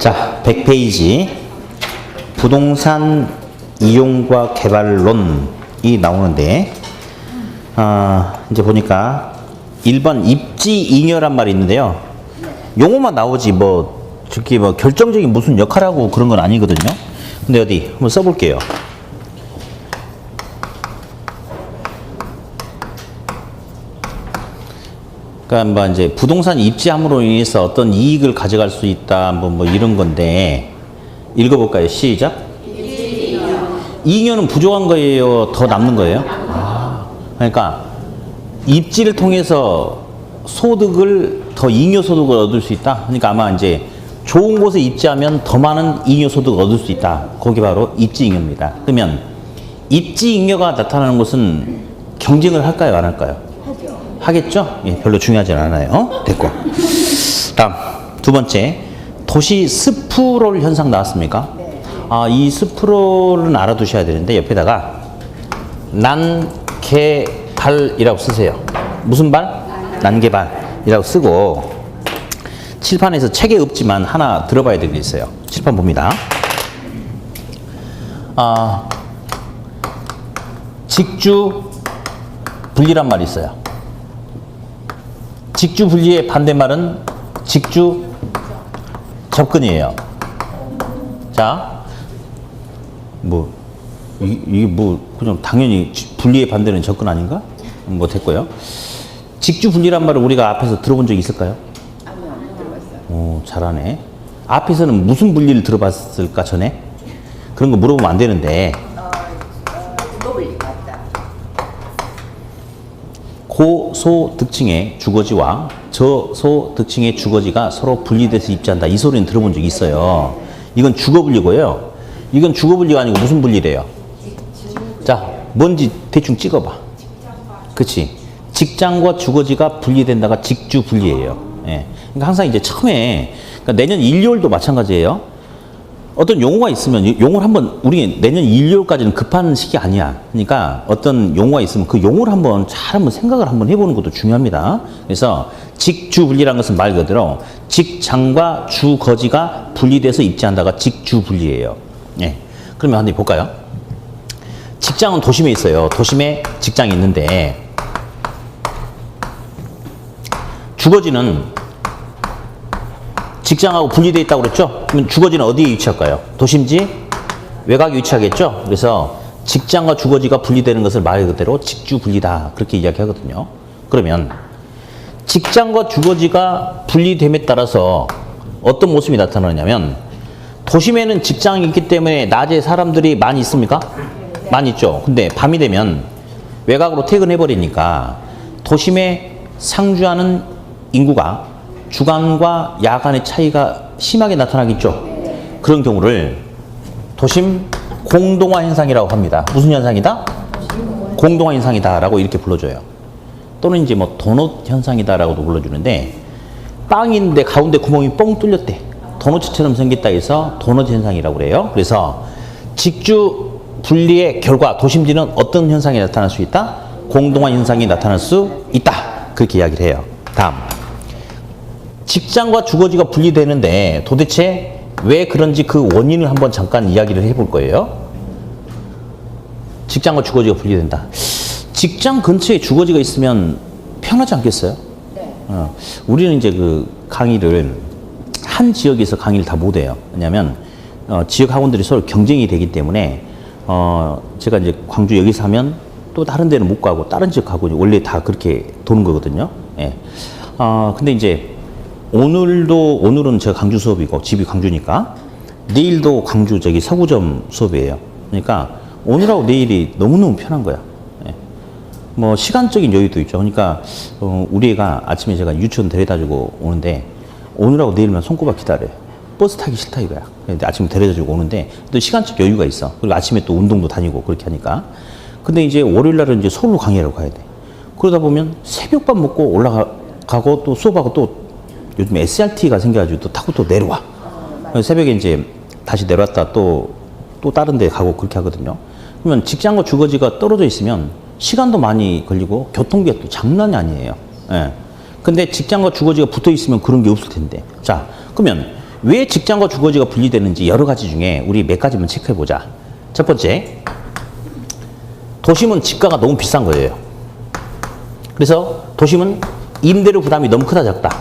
자, 100페이지 부동산 이용과 개발론이 나오는데 이제 보니까 1번 입지잉여란 말이 있는데요. 용어만 나오지 저기 결정적인 무슨 역할하고 그런 건 아니거든요. 근데 어디 한번 써볼게요. 그러니까 이제 부동산 입지함으로 인해서 어떤 이익을 가져갈 수 있다, 뭐 이런 건데 읽어볼까요? 시작. 잉여는 부족한 거예요? 더 남는 거예요? 그러니까 입지를 통해서 소득을 더 잉여 소득을 얻을 수 있다. 그러니까 아마 이제 좋은 곳에 입지하면 더 많은 잉여 소득을 얻을 수 있다. 그게 바로 입지잉여입니다. 그러면 입지잉여가 나타나는 것은 경쟁을 할까요? 안 할까요? 하겠죠? 예, 별로 중요하지 않아요. 됐고. 다음 두 번째, 도시 스프롤 현상 나왔습니까? 네. 이 스프롤은 알아두셔야 되는데 옆에다가 난개발이라고 쓰세요. 무슨 발? 난개발이라고 쓰고 칠판에서 책에 없지만 하나 들어봐야 될 게 있어요. 칠판 봅니다. 직주 분리란 말이 있어요. 직주 분리의 반대말은 직주 접근이에요. 자, 이게 그냥 당연히 분리의 반대는 접근 아닌가? 됐고요. 직주 분리란 말을 우리가 앞에서 들어본 적이 있을까요? 아니요, 안 들어봤어요. 잘하네. 앞에서는 무슨 분리를 들어봤을까, 전에? 그런 거 물어보면 안 되는데. 주거분리 맞다. 고소득층의 주거지와 저소득층의 주거지가 서로 분리돼서 입지한다. 이 소리는 들어본 적이 있어요. 이건 주거분리고요. 이건 주거분리가 아니고 무슨 분리래요? 자, 뭔지 대충 찍어봐. 그치? 직장과 주거지가 분리된다가 직주분리예요. 예. 그러니까 항상 이제 처음에, 그러니까 내년 1, 2월도 마찬가지예요. 어떤 용어가 있으면 용어를 한번, 우리 내년 1, 2월까지는 급한 시기 아니야. 그러니까 어떤 용어가 있으면 그 용어를 한번 생각을 한번 해보는 것도 중요합니다. 그래서 직주분리라는 것은 말 그대로 직장과 주거지가 분리돼서 입지한다가 직주분리예요. 예. 그러면 한번 볼까요? 직장은 도심에 있어요. 도심에 직장이 있는데 주거지는 직장하고 분리되어 있다고 그랬죠? 그러면 주거지는 어디에 위치할까요? 도심지 외곽에 위치하겠죠? 그래서 직장과 주거지가 분리되는 것을 말 그대로 직주분리다. 그렇게 이야기하거든요. 그러면 직장과 주거지가 분리됨에 따라서 어떤 모습이 나타나냐면 도심에는 직장이 있기 때문에 낮에 사람들이 많이 있습니까? 많이 있죠. 근데 밤이 되면 외곽으로 퇴근해버리니까 도심에 상주하는 인구가 주간과 야간의 차이가 심하게 나타나겠죠. 그런 경우를 도심 공동화 현상이라고 합니다. 무슨 현상이다? 공동화 현상이다라고 이렇게 불러줘요. 또는 이제 도넛 현상이다라고도 불러주는데 빵이 있는데 가운데 구멍이 뻥 뚫렸대. 도넛처럼 생겼다 해서 도넛 현상이라고 그래요. 그래서 직주 분리의 결과 도심지는 어떤 현상이 나타날 수 있다? 공동화 현상이 나타날 수 있다. 그렇게 이야기를 해요. 다음. 직장과 주거지가 분리되는데 도대체 왜 그런지 그 원인을 한번 잠깐 이야기를 해볼 거예요. 직장과 주거지가 분리된다. 직장 근처에 주거지가 있으면 편하지 않겠어요? 네. 우리는 이제 그 강의를 한 지역에서 강의를 다 못 해요. 왜냐하면 지역 학원들이 서로 경쟁이 되기 때문에 제가 이제 광주 여기서 하면 또 다른 데는 못 가고 다른 지역 가고 원래 다 그렇게 도는 거거든요. 예. 근데 이제 오늘은 제가 광주 수업이고 집이 광주니까 내일도 광주 서구점 수업이에요. 그러니까 오늘하고 내일이 너무너무 편한 거야. 예. 시간적인 여유도 있죠. 그러니까 우리 애가 아침에 제가 유치원 데려다주고 오는데 오늘하고 내일만 손꼽아 기다려요. 버스 타기 싫다 이거야. 근데 아침에 데려다주고 오는데 또 시간적 여유가 있어. 그리고 아침에 또 운동도 다니고 그렇게 하니까. 근데 이제 월요일 날은 이제 서울로 강의하러 가야 돼. 그러다 보면 새벽밥 먹고 올라가고 또 수업하고 또 요즘 SRT가 생겨가지고 또 타고 또 내려와. 새벽에 이제 다시 내려왔다 또 다른 데 가고 그렇게 하거든요. 그러면 직장과 주거지가 떨어져 있으면 시간도 많이 걸리고 교통비가 또 장난이 아니에요. 예. 근데 직장과 주거지가 붙어 있으면 그런 게 없을 텐데. 자, 그러면 왜 직장과 주거지가 분리되는지 여러 가지 중에 우리 몇 가지만 체크해 보자. 첫 번째, 도심은 집가가 너무 비싼 거예요. 그래서 도심은 임대료 부담이 너무 크다 작다.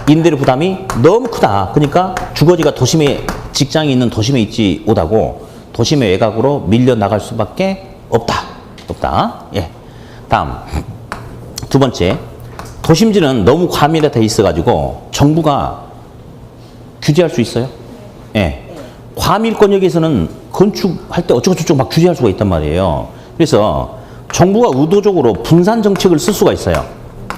임대료 부담이 너무 크다. 그러니까 주거지가 도심에 직장이 있는 도심에 있지 못하고 도심의 외곽으로 밀려 나갈 수밖에 없다. 예. 다음 두 번째, 도심지는 너무 과밀화돼 있어가지고 정부가 규제할 수 있어요. 예. 과밀권역에서는 건축할 때 어쩌고저쩌고 막 규제할 수가 있단 말이에요. 그래서 정부가 의도적으로 분산 정책을 쓸 수가 있어요.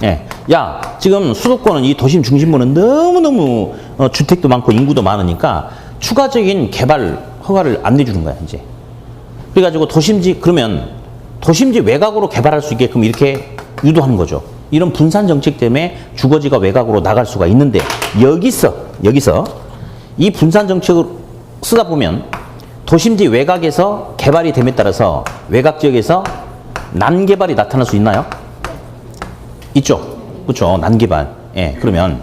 예. 야, 지금 수도권은 이 도심 중심부는 너무너무 주택도 많고 인구도 많으니까 추가적인 개발 허가를 안 내주는 거야, 이제. 그래가지고 그러면 도심지 외곽으로 개발할 수 있게끔 이렇게 유도하는 거죠. 이런 분산 정책 때문에 주거지가 외곽으로 나갈 수가 있는데 여기서 이 분산 정책을 쓰다 보면 도심지 외곽에서 개발이 됨에 따라서 외곽 지역에서 난개발이 나타날 수 있나요? 있죠. 그렇죠. 난개발. 예. 그러면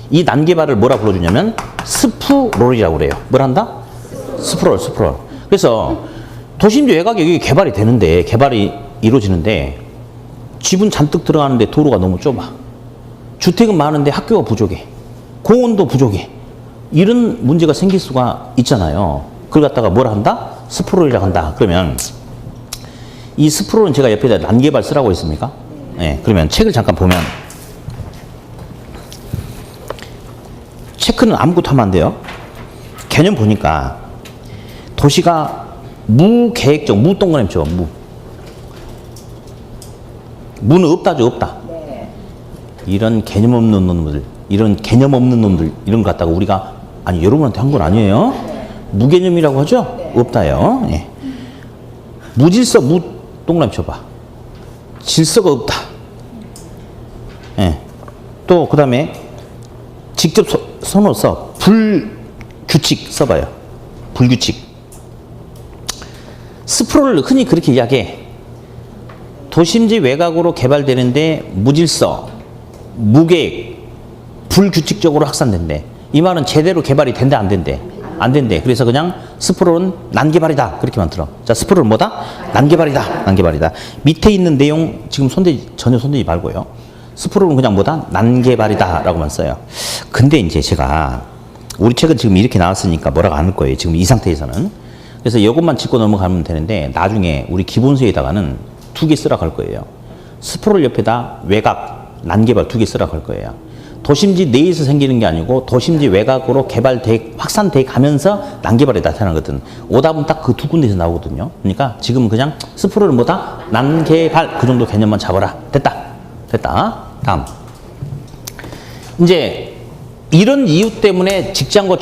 이 난개발을 뭐라 불러주냐면 스프롤이라고 그래요. 뭘 한다? 스프롤. 그래서 도심지 외곽에 여기 개발이 되는데, 개발이 이루어지는데 집은 잔뜩 들어가는데 도로가 너무 좁아. 주택은 많은데 학교가 부족해. 공원도 부족해. 이런 문제가 생길 수가 있잖아요. 그걸 갖다가 뭘 한다? 스프롤이라고 한다. 그러면 이 스프롤은 제가 옆에다 난개발 쓰라고 했습니까? 네. 그러면 책을 잠깐 보면 체크는 아무것도 하면 안 돼요. 개념 보니까 도시가 무계획적, 무동그라미죠. 무는 없다죠, 없다. 네. 이런 개념 없는 놈들, 이런 걸 갖다가 우리가 여러분한테 한 건 아니에요. 네. 무개념이라고 하죠? 네. 없다요. 예. 무질서, 동그라미 쳐봐. 질서가 없다. 예. 또 그다음에 직접 손으로 써. 불규칙 써봐요. 불규칙. 스프롤을 흔히 그렇게 이야기해. 도심지 외곽으로 개발되는데 무질서, 무계획, 불규칙적으로 확산된대. 이 말은 제대로 개발이 된대, 안 된대? 안 된대. 그래서 그냥 스프롤은 난개발이다. 그렇게만 들어. 자, 스프롤은 뭐다? 난개발이다. 밑에 있는 내용 지금 전혀 손대지 말고요. 스프롤은 그냥 뭐다? 난개발이다. 라고만 써요. 근데 이제 제가 우리 책은 지금 이렇게 나왔으니까 뭐라고 안 할 거예요. 지금 이 상태에서는. 그래서 이것만 짚고 넘어가면 되는데 나중에 우리 기본서에다가는 2개 쓰라고 할 거예요. 스프롤 옆에다 외곽, 난개발 2개 쓰라고 할 거예요. 도심지 내에서 생기는 게 아니고 도심지 외곽으로 확산돼 가면서 난개발이 나타나거든. 오답은 딱 그 두 군데에서 나오거든요. 그러니까 지금 그냥 스프롤은 뭐다? 난개발 그 정도 개념만 잡아라. 됐다. 다음. 이제 이런 이유 때문에 직장은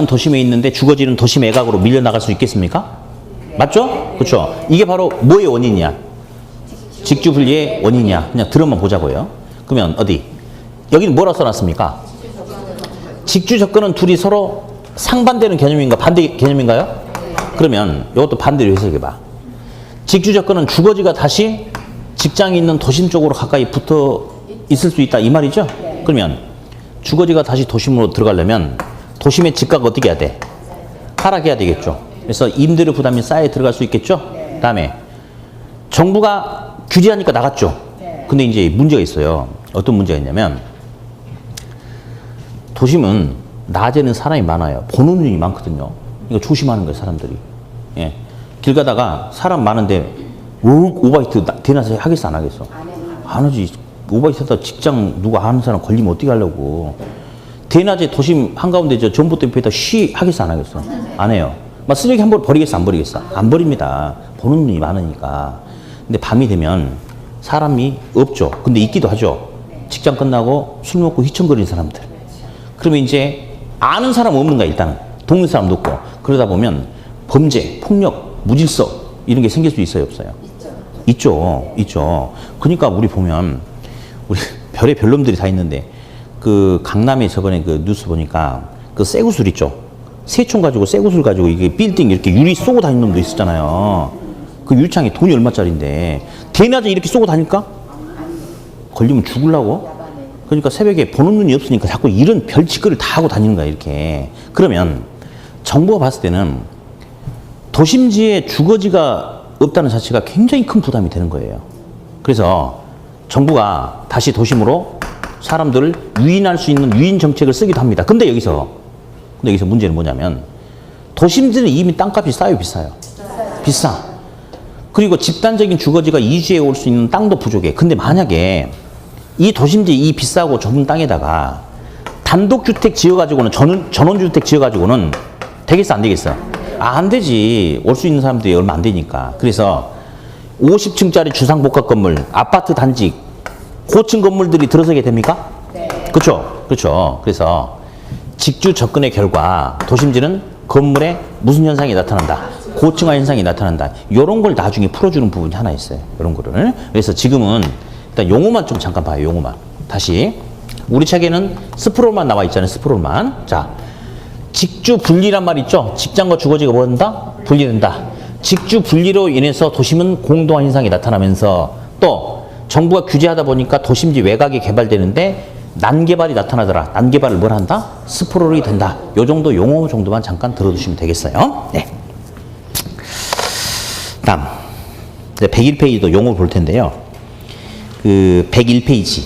도심에 있는데 주거지는 도심 외곽으로 밀려나갈 수 있겠습니까? 맞죠? 그렇죠. 이게 바로 뭐의 원인이야? 직주분리의 원인이야. 그냥 들어만 보자고요. 그러면 어디? 여기는 뭐라 써놨습니까? 직주 접근은 둘이 서로 상반되는 개념인가 반대 개념인가요? 그러면 이것도 반대로 해석해봐. 직주 접근은 주거지가 다시 직장이 있는 도심 쪽으로 가까이 붙어 있을 수 있다 이 말이죠? 그러면 주거지가 다시 도심으로 들어가려면 도심의 집가가 어떻게 해야 돼? 하락해야 되겠죠. 그래서 임대료 부담이 쌓여 들어갈 수 있겠죠? 그다음에 정부가 규제하니까 나갔죠. 근데 이제 문제가 있어요. 어떤 문제가 있냐면 도심은 낮에는 사람이 많아요. 보는 눈이 많거든요. 이거 조심하는 거예요, 사람들이. 예. 길 가다가 사람 많은데 오바이트 대낮에 하겠어, 안 하겠어? 안 하지. 오바이트 하다 직장 누가 아는 사람 걸리면 어떻게 하려고. 대낮에 도심 한가운데 전봇대 옆에다 하겠어, 안 하겠어? 안 해요. 막 쓰레기 한 벌 버리겠어, 안 버리겠어? 안 버립니다. 보는 눈이 많으니까. 근데 밤이 되면 사람이 없죠. 근데 있기도 하죠. 직장 끝나고 술 먹고 휘청거리는 사람들. 그러면 이제 아는 사람 없는가 일단은. 동네 사람도 없고. 그러다 보면 범죄, 폭력, 무질서 이런 게 생길 수 있어요, 없어요? 있죠. 그러니까 우리 보면 우리 별의 별놈들이 다 있는데 그 강남에 저번에 그 뉴스 보니까 그 쇠구슬 있죠. 새총 가지고 쇠구슬 가지고 이게 빌딩 이렇게 유리 쏘고 다니는 놈도 있었잖아요. 그 유리창이 돈이 얼마짜린데 대낮에 이렇게 쏘고 다닐까? 걸리면 죽으려고? 그러니까 새벽에 보는 눈이 없으니까 자꾸 이런 별짓거리를 다 하고 다니는 거야, 이렇게. 그러면 정부가 봤을 때는 도심지에 주거지가 없다는 자체가 굉장히 큰 부담이 되는 거예요. 그래서 정부가 다시 도심으로 사람들을 유인할 수 있는 유인 정책을 쓰기도 합니다. 근데 여기서 문제는 뭐냐면 도심지는 이미 땅값이 싸요, 비싸요? 비싸. 그리고 집단적인 주거지가 이주해 올 수 있는 땅도 부족해. 근데 만약에 이 도심지 이 비싸고 좁은 땅에다가 단독주택 지어가지고는 전원주택 지어가지고는 되겠어, 안 되겠어? 안 되지. 올 수 있는 사람들이 얼마 안 되니까. 그래서 50층짜리 주상복합 건물, 아파트 단지, 고층 건물들이 들어서게 됩니까? 네. 그렇죠. 그렇죠. 그래서 직주 접근의 결과 도심지는 건물에 무슨 현상이 나타난다? 고층화 현상이 나타난다. 이런 걸 나중에 풀어주는 부분이 하나 있어요. 이런 거를. 그래서 지금은 일단 용어만 좀 잠깐 봐요. 용어만. 다시. 우리 책에는 스프롤만 나와 있잖아요. 스프롤만. 자, 직주 분리란 말 있죠? 직장과 주거지가 뭐 한다? 분리된다. 직주 분리로 인해서 도심은 공동화 현상이 나타나면서 또 정부가 규제하다 보니까 도심지 외곽이 개발되는데 난개발이 나타나더라. 난개발을 뭘 한다? 스프롤이 된다. 요 정도 용어 정도만 잠깐 들어두시면 되겠어요. 네. 다음. 101페이지도 용어 볼 텐데요. 그 101페이지.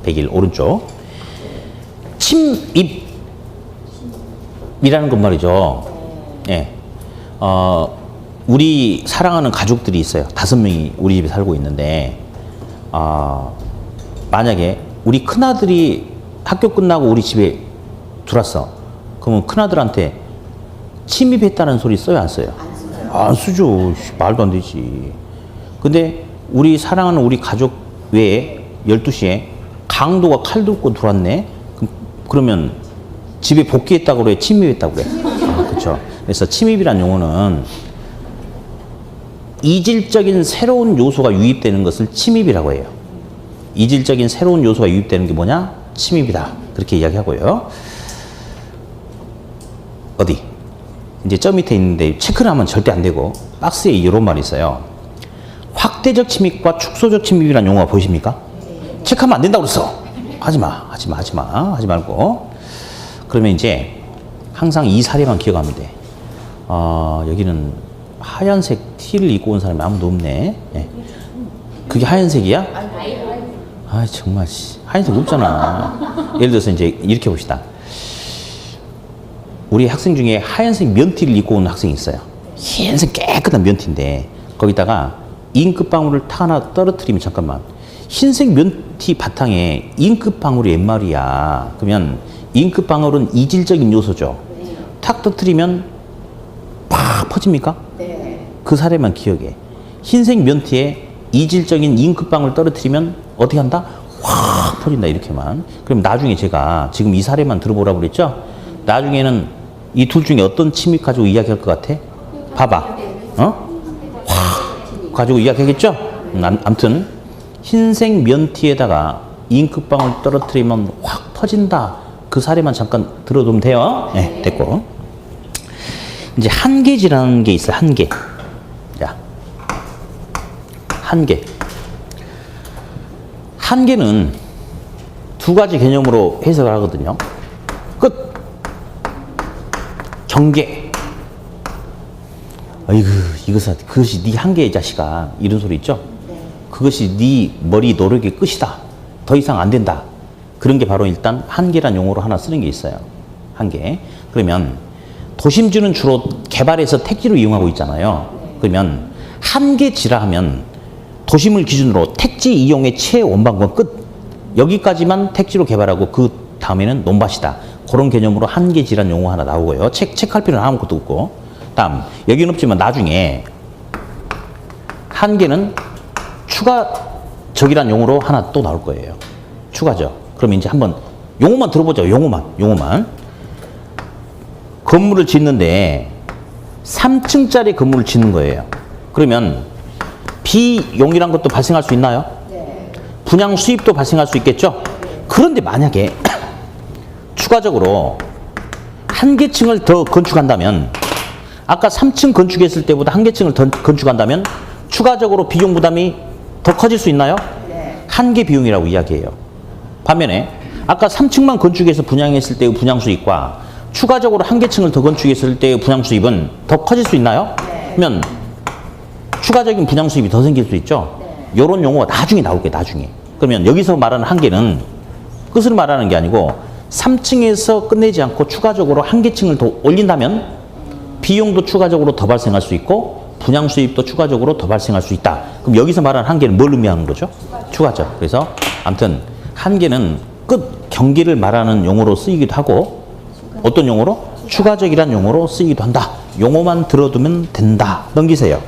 101 오른쪽. 침입이라는 건 말이죠. 예. 우리 사랑하는 가족들이 있어요. 5명이 우리 집에 살고 있는데, 만약에 우리 큰아들이 학교 끝나고 우리 집에 들어왔어. 그러면 큰아들한테 침입했다는 소리 써요, 안 써요? 안 쓰죠. 말도 안 되지. 근데 우리 사랑하는 우리 가족 외에 12시에 강도가 칼 들고 들어왔네? 그러면 집에 복귀했다고 그래? 침입했다고 그래? 그렇죠. 그래서 침입이란 용어는 이질적인 새로운 요소가 유입되는 것을 침입이라고 해요. 이질적인 새로운 요소가 유입되는 게 뭐냐? 침입이다. 그렇게 이야기하고요. 어디? 이제 저 밑에 있는데 체크를 하면 절대 안 되고 박스에 이런 말이 있어요. 확대적 침입과 축소적 침입이라는 용어가 보이십니까? 체크하면 안 된다고 그랬어. 하지 말고. 그러면 이제 항상 이 사례만 기억하면 돼. 여기는 하얀색 티를 입고 온 사람이 아무도 없네. 예. 그게 하얀색이야? 아, 정말 하얀색 없잖아. 예를 들어서 이제 이렇게 봅시다. 우리 학생 중에 하얀색 면티를 입고 온 학생이 있어요. 흰색 깨끗한 면티인데 거기다가 잉크방울을 타 하나 떨어뜨리면, 잠깐만, 흰색 면티 바탕에 잉크방울이 웬 말이야. 그러면 잉크방울은 이질적인 요소죠. 탁 터뜨리면 팍 퍼집니까? 네. 그 사례만 기억해. 흰색 면티에 이질적인 잉크방울 떨어뜨리면 어떻게 한다? 확 퍼진다, 이렇게만. 그럼 나중에 제가 지금 이 사례만 들어보라고 그랬죠? 나중에는 이 둘 중에 어떤 침입 가지고 이야기할 것 같아? 봐봐. 확 가지고 이야기하겠죠? 아무튼 흰색 면티에다가 잉크방울 떨어뜨리면 확 퍼진다. 그 사례만 잠깐 들어두면 돼요. 네, 됐고. 이제 한계지라는 게 있어요. 한계. 자, 한계. 한계는 두 가지 개념으로 해석을 하거든요. 끝. 경계. 아이고, 그것이 네 한계의 자식아. 이런 소리 있죠? 그것이 네 머리 노력의 끝이다. 더 이상 안 된다. 그런 게 바로 일단 한계란 용어로 하나 쓰는 게 있어요. 한계. 그러면 도심지는 주로 개발해서 택지로 이용하고 있잖아요. 그러면 한계지라 하면 도심을 기준으로 택지 이용의 최원방권 끝. 여기까지만 택지로 개발하고 그 다음에는 논밭이다. 그런 개념으로 한계지란 용어 하나 나오고요. 체크할 필요는 아무것도 없고. 다음, 여기는 없지만 나중에 한계는 추가적이란 용어로 하나 또 나올 거예요. 추가적. 그럼 이제 한번 용어만 들어보죠. 용어만. 건물을 짓는데 3층짜리 건물을 짓는 거예요. 그러면 비용이란 것도 발생할 수 있나요? 네. 분양 수입도 발생할 수 있겠죠? 그런데 만약에 추가적으로 한 개층을 더 건축한다면, 아까 3층 건축했을 때보다 한 개층을 더 건축한다면 추가적으로 비용 부담이 더 커질 수 있나요? 네. 한계 비용이라고 이야기해요. 반면에 아까 3층만 건축해서 분양했을 때의 분양 수익과 추가적으로 한 개 층을 더 건축했을 때의 분양 수입은 더 커질 수 있나요? 네. 그러면 추가적인 분양 수입이 더 생길 수 있죠. 네. 이런 용어가 나중에 나올 거예요. 나중에. 그러면 여기서 말하는 한계는 끝을 말하는 게 아니고 3층에서 끝내지 않고 추가적으로 한 개 층을 더 올린다면 비용도 추가적으로 더 발생할 수 있고 분양 수입도 추가적으로 더 발생할 수 있다. 그럼 여기서 말하는 한계는 뭘 의미하는 거죠? 추가적. 그래서 아무튼 한계는 끝 경기를 말하는 용어로 쓰이기도 하고 어떤 용어로? 추가적이란 용어로 쓰이기도 한다. 용어만 들어두면 된다. 넘기세요.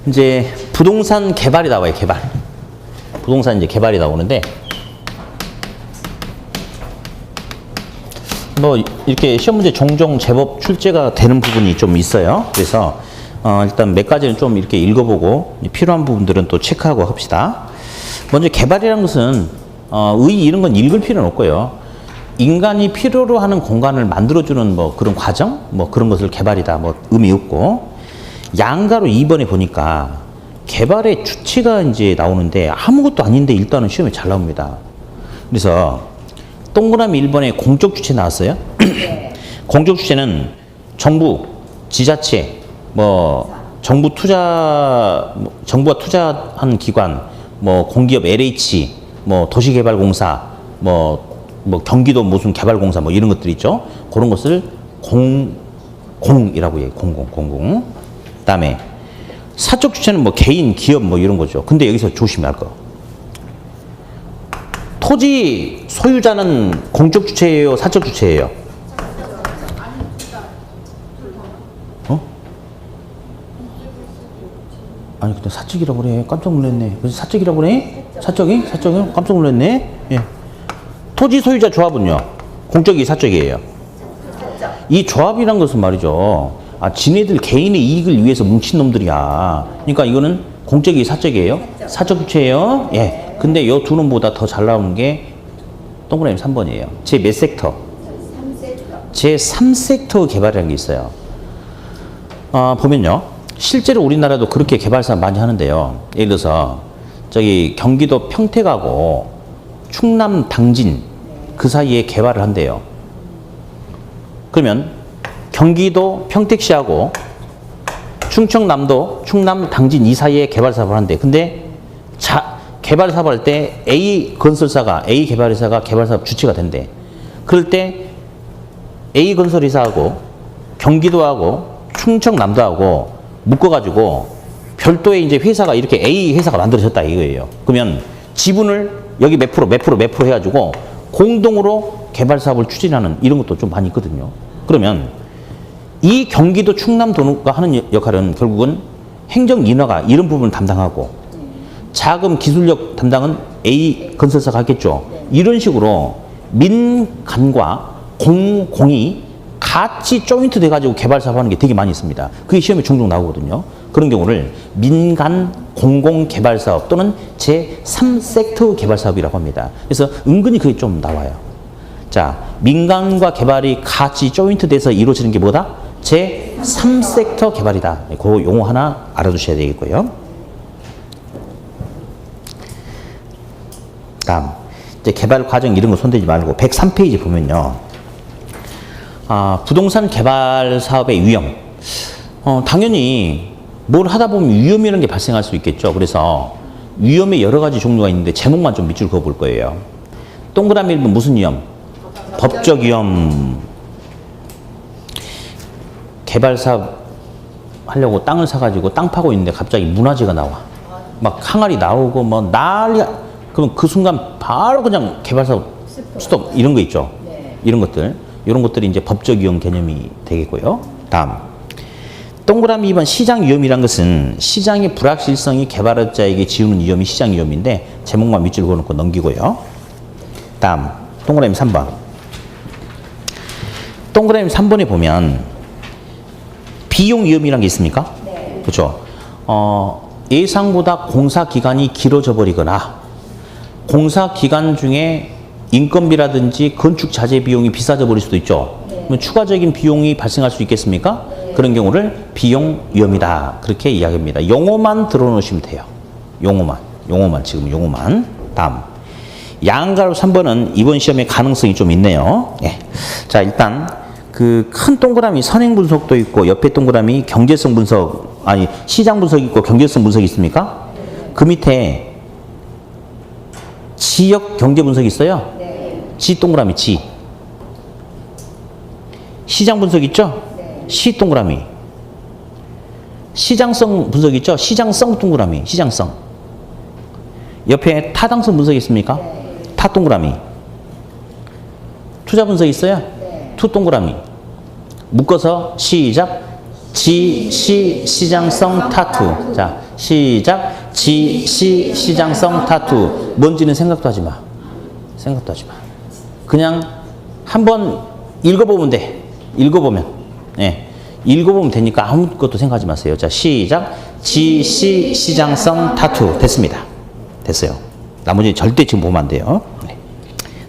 이제 부동산 개발이 나와요. 개발. 부동산 이제 개발이 나오는데 뭐 이렇게 시험 문제 종종 제법 출제가 되는 부분이 좀 있어요. 그래서 일단 몇 가지는 좀 이렇게 읽어보고 필요한 부분들은 또 체크하고 합시다. 먼저 개발이라는 것은 이런 건 읽을 필요는 없고요. 인간이 필요로 하는 공간을 만들어주는 뭐 그런 과정, 뭐 그런 것을 개발이다. 뭐 의미 없고 양가로 2번에 보니까 개발의 주체가 이제 나오는데 아무것도 아닌데 일단은 시험에 잘 나옵니다. 그래서 동그라미 1번에 공적 주체 나왔어요. 네. 공적 주체는 정부, 지자체, 뭐 정부 투자, 정부가 투자한 기관, 뭐 공기업 LH, 뭐 도시개발공사, 뭐 경기도 무슨 개발공사 뭐 이런 것들 있죠. 그런 것을 공이라고 해요. 공공. 그다음에 사적 주체는 뭐 개인, 기업 뭐 이런 거죠. 근데 여기서 조심해야 할 거. 토지 소유자는 공적 주체예요, 사적 주체예요? 아니 근데 사적이라고 그래. 깜짝 놀랐네. 그래서 사적이라고 그래? 사적이? 깜짝 놀랐네. 예. 토지 소유자 조합은요. 공적이 사적이에요. 이 조합이란 것은 말이죠. 지네들 개인의 이익을 위해서 뭉친 놈들이야. 그러니까 이거는 공적이 사적이에요. 사적 주체예요. 예. 근데 이 두 놈보다 더 잘 나오는 게 동그라미 3번이에요. 제 몇 섹터? 제 3섹터 개발이라는 게 있어요. 보면요. 실제로 우리나라도 그렇게 개발 사업 많이 하는데요. 예를 들어서 저기 경기도 평택하고 충남 당진 그 사이에 개발을 한대요. 그러면 경기도 평택시하고 충청남도 충남 당진 이 사이에 개발 사업을 한대. 근데 개발 사업을 할 때 A 개발회사가 개발 사업 주체가 된대. 그럴 때 A 건설회사하고 경기도하고 충청남도하고 묶어가지고 별도의 이제 회사가 이렇게 A 회사가 만들어졌다 이거예요. 그러면 지분을 여기 몇 프로 해가지고 공동으로 개발 사업을 추진하는 이런 것도 좀 많이 있거든요. 그러면 이 경기도 충남도가 하는 역할은 결국은 행정 인허가 이런 부분을 담당하고 자금 기술력 담당은 A 건설사가 하겠죠. 이런 식으로 민간과 공이 같이 조인트 돼가지고 개발 사업하는 게 되게 많이 있습니다. 그게 시험에 종종 나오거든요. 그런 경우를 민간 공공 개발 사업 또는 제3섹터 개발 사업이라고 합니다. 그래서 은근히 그게 좀 나와요. 자, 민간과 개발이 같이 조인트 돼서 이루어지는 게 뭐다? 제3섹터 개발이다. 그 용어 하나 알아두셔야 되겠고요. 다음, 이제 개발 과정 이런 거 손대지 말고 103페이지 보면요. 부동산 개발 사업의 위험. 당연히 뭘 하다 보면 위험이라는 게 발생할 수 있겠죠. 그래서 위험의 여러 가지 종류가 있는데 제목만 좀 밑줄 그어볼 거예요. 동그라미 1번 무슨 위험? 법적 위험. 개발 사업 하려고 땅을 사가지고 땅 파고 있는데 갑자기 문화재가 나와. 막 항아리 나오고 뭐 난리야. 그럼 그 순간 바로 그냥 개발 사업 스톱 이런 거 있죠. 네. 이런 것들이 이제 법적 위험 개념이 되겠고요. 다음. 동그라미 2번 시장 위험이란 것은 시장의 불확실성이 개발업자에게 지우는 위험이 시장 위험인데 제목만 밑줄 그어놓고 넘기고요. 다음. 동그라미 3번. 동그라미 3번에 보면 비용 위험이란 게 있습니까? 네. 그렇죠. 예상보다 공사 기간이 길어져 버리거나 공사 기간 중에 인건비라든지 건축 자재 비용이 비싸져 버릴 수도 있죠. 네. 그러면 추가적인 비용이 발생할 수 있겠습니까? 네. 그런 경우를 비용 위험이다. 그렇게 이야기합니다. 용어만 들어놓으시면 돼요. 용어만 지금 용어만. 다음. 양가로 3번은 이번 시험에 가능성이 좀 있네요. 예. 자, 일단 그 큰 동그라미 선행 분석도 있고 옆에 동그라미 경제성 분석, 아니 시장 분석이 있고 경제성 분석이 있습니까? 그 밑에 지역 경제 분석이 있어요. 지 동그라미 지. 시장 분석 있죠? 시 동그라미. 시장성 분석 있죠? 시장성 동그라미. 시장성. 옆에 타당성 분석이 있습니까? 타 동그라미. 투자 분석 있어요? 투 동그라미. 묶어서 시작. 지, 시, 시장성, 타투. 자, 시작. 지, 시, 시장성, 타투. 뭔지는 생각도 하지 마. 생각도 하지 마. 그냥 한번 읽어보면 돼. 읽어보면. 예. 읽어보면 되니까 아무것도 생각하지 마세요. 자, 시작. 지, 시, 시장성, 타투. 됐습니다. 됐어요. 나머지 절대 지금 보면 안 돼요. 네.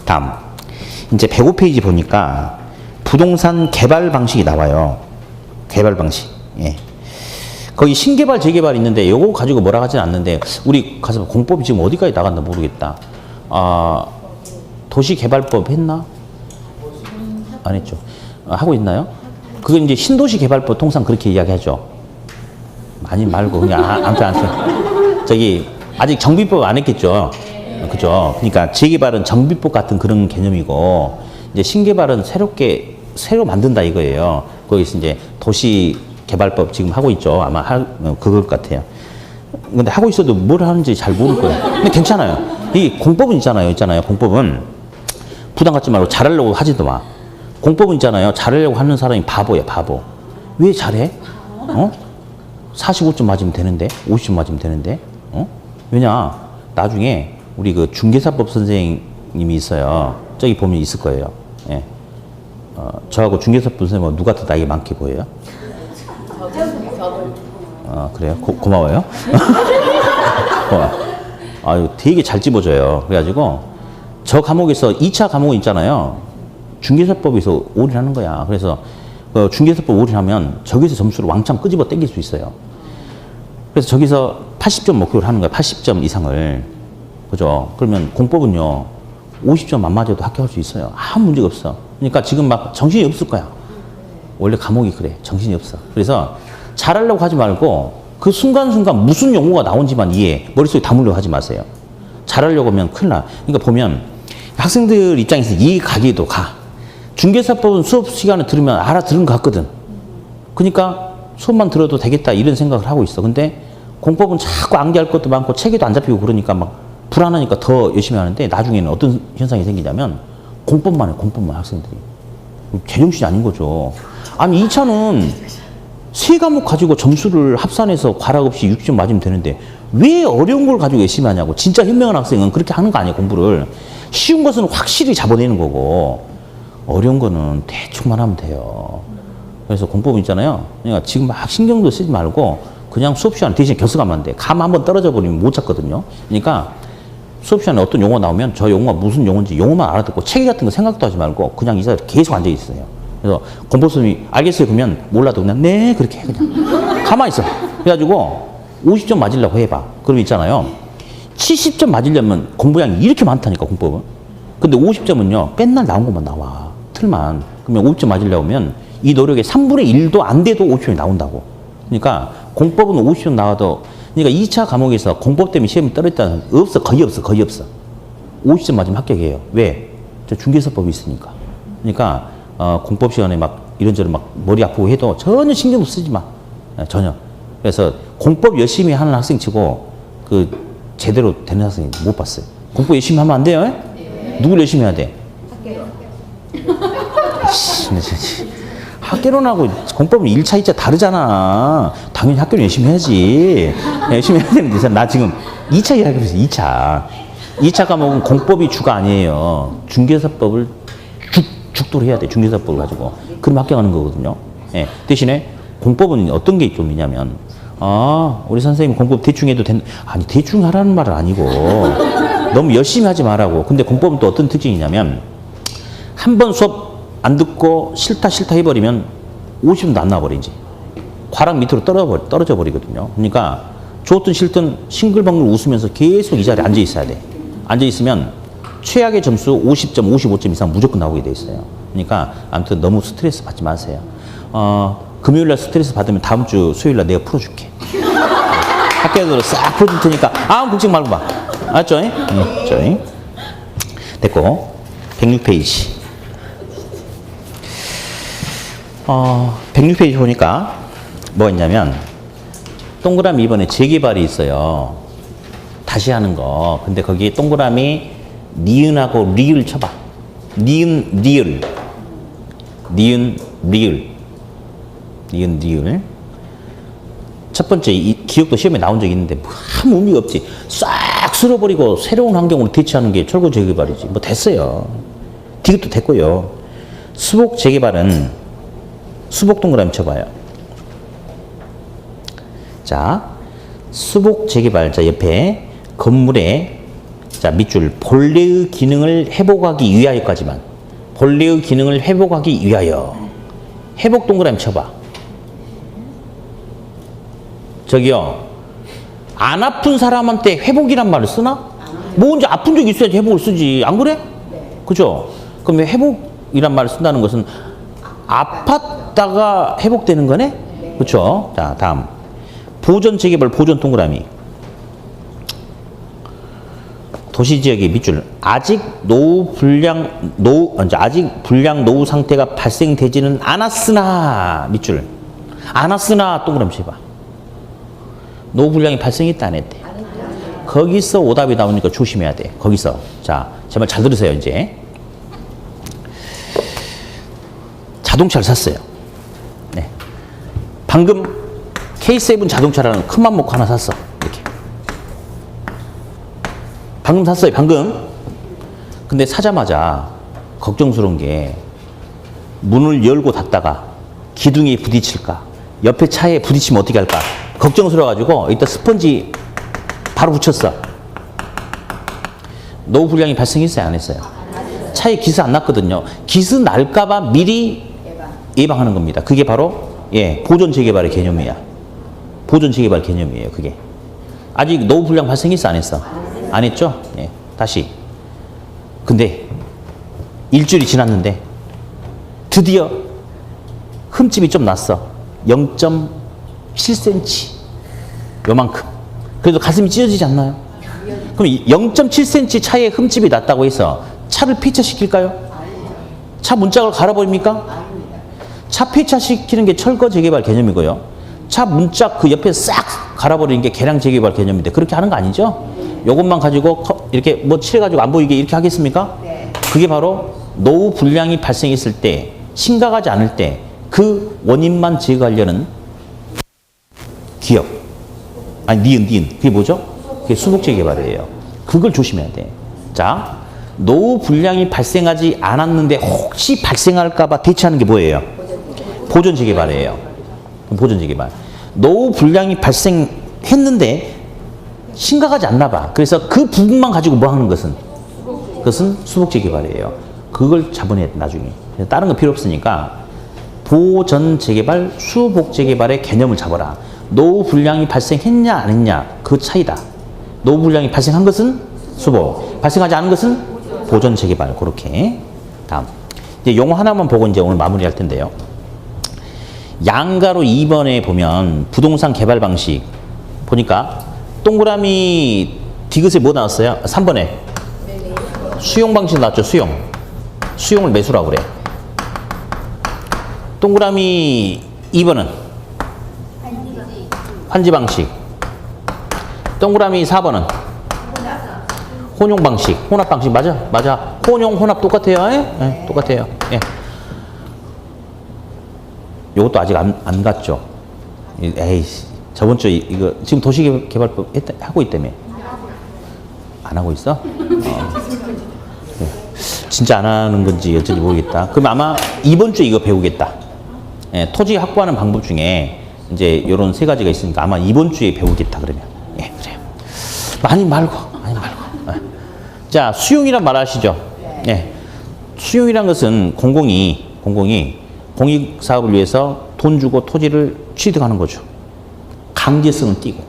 다음. 이제 105페이지 보니까 부동산 개발 방식이 나와요. 개발 방식. 예. 거기 신개발, 재개발 있는데 요거 가지고 뭐라 하진 않는데 우리 가서 공법이 지금 어디까지 나갔나 모르겠다. 아, 도시개발법 했나? 안 했죠. 하고 있나요? 그건 이제 신도시개발법 통상 그렇게 이야기하죠. 많이 말고 그냥 아무튼 저기 아직 정비법 안 했겠죠. 그죠? 그러니까 재개발은 정비법 같은 그런 개념이고 이제 신개발은 새로 만든다 이거예요. 거기서 이제 도시개발법 지금 하고 있죠. 아마 그걸 것 같아요. 근데 하고 있어도 뭘 하는지 잘 모를 거예요. 근데 괜찮아요. 이 공법은 있잖아요. 공법은 부담 갖지 말고 잘하려고 하지도 마. 공법은 있잖아요. 잘하려고 하는 사람이 바보야, 바보. 왜 잘해? 45점 맞으면 되는데, 50점 맞으면 되는데, 왜냐? 나중에 우리 그 중개사법 선생님이 있어요. 저기 보면 있을 거예요. 예. 저하고 중개사법 선생님은 누가 더 나이 많게 보여요? 그래요? 고마워요. 아유, 되게 잘 집어줘요. 그래가지고 저 과목에서 2차 과목 있잖아요. 중개사법에서 올인하는 거야. 그래서 중개사법 올인하면 저기서 점수를 왕창 끄집어 당길 수 있어요. 그래서 저기서 80점 목표를 하는 거야. 80점 이상을. 그죠? 그러면 공법은요. 50점 안 맞아도 합격할 수 있어요. 아무 문제가 없어. 그러니까 지금 막 정신이 없을 거야. 원래 과목이 그래. 정신이 없어. 그래서 잘하려고 하지 말고 그 순간순간 무슨 용어가 나온지만 머릿속에 담으려고 하지 마세요. 잘하려고 하면 큰일 나. 그러니까 보면 학생들 입장에서 이해가기도 가. 중개사법은 수업 시간에 들으면 알아들은 것 같거든. 그러니까 수업만 들어도 되겠다 이런 생각을 하고 있어. 근데 공법은 자꾸 암기할 것도 많고 체계도 안 잡히고 그러니까 막 불안하니까 더 열심히 하는데 나중에는 어떤 현상이 생기냐면 공법만 해. 공법만 학생들이. 제정신이 아닌 거죠. 아니 2차는 세 과목 가지고 점수를 합산해서 과락 없이 60점 맞으면 되는데 왜 어려운 걸 가지고 열심히 하냐고. 진짜 현명한 학생은 그렇게 하는 거 아니에요. 공부를. 쉬운 것은 확실히 잡아내는 거고 어려운 거는 대충만 하면 돼요. 그래서 공법은 있잖아요. 그러니까 지금 막 신경도 쓰지 말고 그냥 수업 시간에 대신 결석하면 돼. 감 한번 떨어져 버리면 못 찾거든요. 그러니까 수업 시간에 어떤 용어 나오면 저 용어가 무슨 용어인지 용어만 알아듣고 체계 같은 거 생각도 하지 말고 그냥 이 자리에 계속 앉아 있어요. 그래서 공법 선생님이 알겠어요 그러면 몰라도 그냥 네 그렇게 해 그냥 가만히 있어. 그래가지고 50점 맞으려고 해봐. 그럼 있잖아요. 70점 맞으려면 공부량이 이렇게 많다니까 공법은. 근데 50점은요 맨날 나온 것만 나와. 틀만. 그러면 50점 맞으려고 하면 이 노력의 3분의 1도 안 돼도 50점이 나온다고. 그러니까 공법은 50점 나와도 그러니까 2차 과목에서 공법 때문에 시험이 떨어졌다는 없어. 거의 없어. 50점 맞으면 합격이에요. 왜? 저 중개사법이 있으니까. 그러니까 공법 시간에 막 이런저런 막 머리 아프고 해도 전혀 신경 쓰지 마. 전혀. 그래서 공법 열심히 하는 학생 치고 그 제대로 되는 학생 못 봤어요. 공법 열심히 하면 안 돼요? 네. 누굴 열심히 해야 돼? 학개론하고 공법은 1차, 2차 다르잖아. 당연히 학개론 열심히 해야지. 열심히 해야 되는데 나 지금 2차 이야기하고 있어요. 2차. 2차 과목은 공법이 주가 아니에요. 중개사법을 죽도록 해야 돼. 중개사법을 가지고. 그럼 합격하는 거거든요. 예. 대신에 공법은 어떤 게 좀 있냐면 우리 선생님 공법 대충 해도 아니 대충 하라는 말은 아니고 너무 열심히 하지 말라고. 근데 공법은 또 어떤 특징이 있냐면 한 번 수업 안 듣고 싫다 해버리면 50점도 안 나와버리지. 과락 밑으로 떨어져 버리거든요. 그러니까 좋든 싫든 싱글벙글 웃으면서 계속 이 자리에 앉아 있어야 돼. 앉아 있으면 최악의 점수 50점, 55점 이상 무조건 나오게 돼 있어요. 그러니까 아무튼 너무 스트레스 받지 마세요. 금요일 날 스트레스 받으면 다음 주 수요일 날 내가 풀어줄게. 학교에서 싹 풀어줄 테니까 아무 걱정 말고 봐. 알았죠? 네. 됐고 106페이지. 106페이지 보니까 뭐 있냐면 동그라미 2번에 재개발이 있어요. 다시 하는 거. 근데 거기 동그라미 니은하고 리을 쳐봐. 니은, 리을. 니은, 리을. 니은, 리을. 첫 번째, 이 기억도 시험에 나온 적이 있는데 아무 의미가 없지. 싹 쓸어버리고 새로운 환경으로 대체하는 게 철거 재개발이지. 뭐 됐어요. 디귿도 됐고요. 수복 재개발은 수복 동그라미 쳐봐요. 자, 수복 재개발. 자, 옆에 건물에 자, 밑줄 본래의 기능을 회복하기 위하여까지만. 본래의 기능을 회복하기 위하여. 회복 동그라미 쳐봐. 저기요, 안 아픈 사람한테 회복이란 말을 쓰나? 뭐 언제 아픈 적이 있어야지 회복을 쓰지. 안 그래? 그죠? 그럼 왜 회복이란 말을 쓴다는 것은 아팠다가 회복되는 거네? 그렇죠? 자, 다음. 보존 재개발, 보존 동그라미. 도시지역의 밑줄. 아직 불량 노후 상태가 발생되지는 않았으나, 밑줄. 않았으나 동그라미 쳐봐. 노후 불량이 발생했다 안 했대? 거기서 오답이 나오니까 조심해야 돼. 거기서. 자, 제 말 잘 들으세요, 이제. 자동차를 샀어요. 네. 방금 K7 자동차라는 큰맘 먹고 하나 샀어. 이렇게. 방금 샀어요, 방금. 근데 사자마자 걱정스러운 게 문을 열고 닫다가 기둥에 부딪힐까? 옆에 차에 부딪히면 어떻게 할까? 걱정스러워가지고 이따 스펀지 바로 붙였어. 노후 불량이 발생했어요, 안 했어요? 차에 기스 안 났거든요. 기스 날까봐 미리 예방하는 겁니다. 그게 바로 보존 재개발의 개념이야. 보존 재개발 개념이에요, 그게. 아직 노후 불량 발생했어, 안 했어? 안 했죠? 예, 다시. 근데 일주일이 지났는데 드디어 흠집이 좀 났어. 0.7cm. 요만큼. 그래도 가슴이 찢어지지 않나요? 그럼 0.7cm 차에 흠집이 났다고 해서 차를 폐차시킬까요? 차 문짝을 갈아버립니까? 차 폐차시키는 게 철거 재개발 개념이고요. 차 문짝 그 옆에 싹 갈아버리는 게 개량 재개발 개념인데 그렇게 하는 거 아니죠? 요것만 가지고 이렇게 뭐 칠해가지고 안 보이게 이렇게 하겠습니까? 그게 바로 노후 불량이 발생했을 때, 심각하지 않을 때 그 원인만 제거하려는 기업. 아니, 니은. 그게 뭐죠? 그게 수복 재개발이에요. 그걸 조심해야 돼. 자, 노후 불량이 발생하지 않았는데 혹시 발생할까봐 대체하는 게 뭐예요? 보존 재개발이에요. 보존 재개발. 노후 불량이 발생했는데 심각하지 않나 봐. 그래서 그 부분만 가지고 뭐 하는 것은? 그것은 수복 재개발이에요. 그걸 잡아내야 돼, 나중에. 다른 거 필요 없으니까 보전 재개발, 수복 재개발의 개념을 잡아라. 노후 불량이 발생했냐 안 했냐 그 차이다. 노후 불량이 발생한 것은 수복, 발생하지 않은 것은 보전 재개발. 그렇게. 다음. 이제 용어 하나만 보고 이제 오늘 마무리할 텐데요. 양가로 2번에 보면 부동산 개발 방식 보니까 동그라미 디귿에 뭐 나왔어요? 3번에 수용 방식 나왔죠. 수용을 매수라고 그래. 동그라미 2번은 환지 방식. 동그라미 4번은 혼용 방식, 혼합 방식. 맞아. 혼용, 혼합 똑같아요. 예, 똑같아요. 예. 요것도 아직 안 갔죠. 에이씨, 저번 주에 이거 지금 도시개발법 하고 있다며. 안 하고 있어? 진짜 안 하는 건지 어쩐지 모르겠다. 그럼 아마 이번 주에 이거 배우겠다. 예, 토지 확보하는 방법 중에 이제 요런 세 가지가 있으니까 아마 이번 주에 배우겠다 그러면. 예, 그래요. 많이 말고. 예. 자, 수용이란 말 아시죠? 예. 수용이란 것은 공공이 공익 사업을 위해서 돈 주고 토지를 취득하는 거죠. 강제성은 띄고.